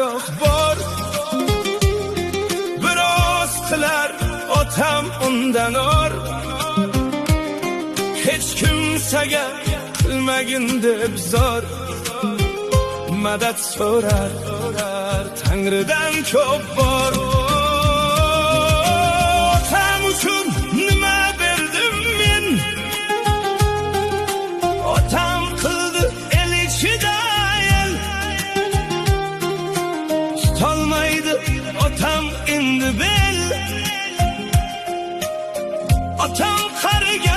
yo'q bor. Biroz qilar otam undan or. Hech kimsaga qilmagin deb zor. Madad so'rar Tangridan ko'p bor. Otam uchun nima berdim men? Otam qildi el ichida el. Tutolmaydi otam endi bel. Otam qarigan